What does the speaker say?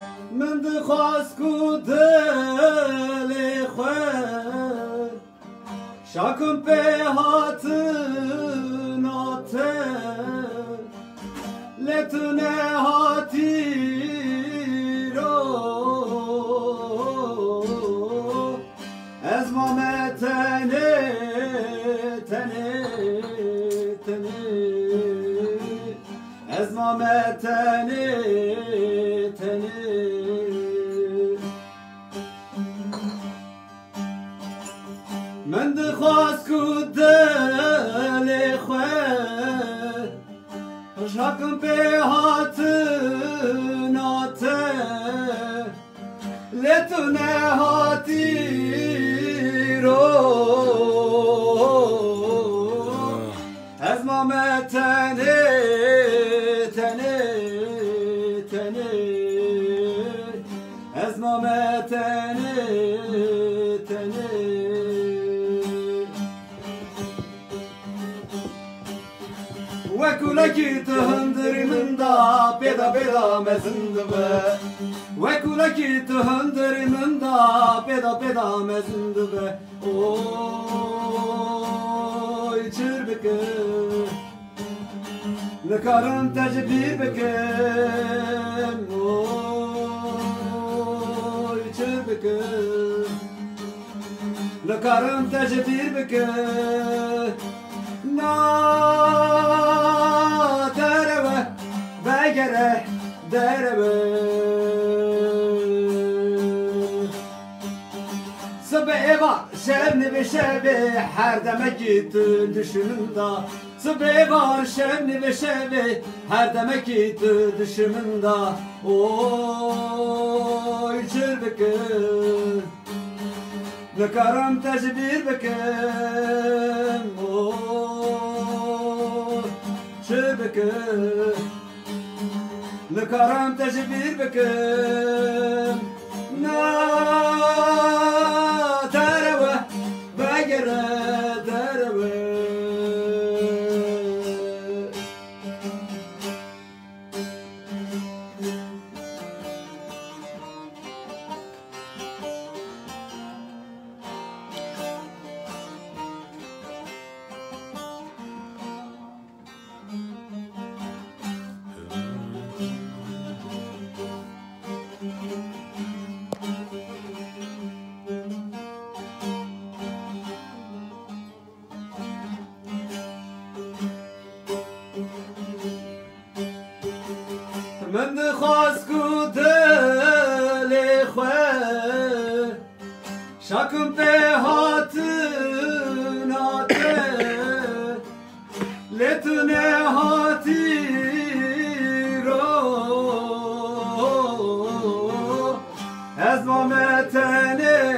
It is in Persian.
من دخواست کو دل خواه شاکم به هاتناته لتونه هاتی رو از مامه تنه از مامه تنه من دخواست کو دل خواه شاکم به هاتناته لتونه هاتی رو از مامه تنه از مامه تنه وكلكي تهندري من دا بيدا بيدا مزندبه وكلكي تهندري من دا بيدا بيدا مزندبه اوي چربك نكارم تجبير بكم اوي چربك نكارم تجبير بكم نا دربه بگره دربه صبح ایوا شب نبی شبه هر دمه گیت دشمندا صبح ایوا شب نبی شبه هر دمه گیت دشمندا اوی چر بکن نکارم تجبیر بکن بكم نكرم تجبير بكم نا تروه بقرة تروه من دخواست کو دل خواه شاکم به هاتناته لتونه هاتی رو از مامه تنه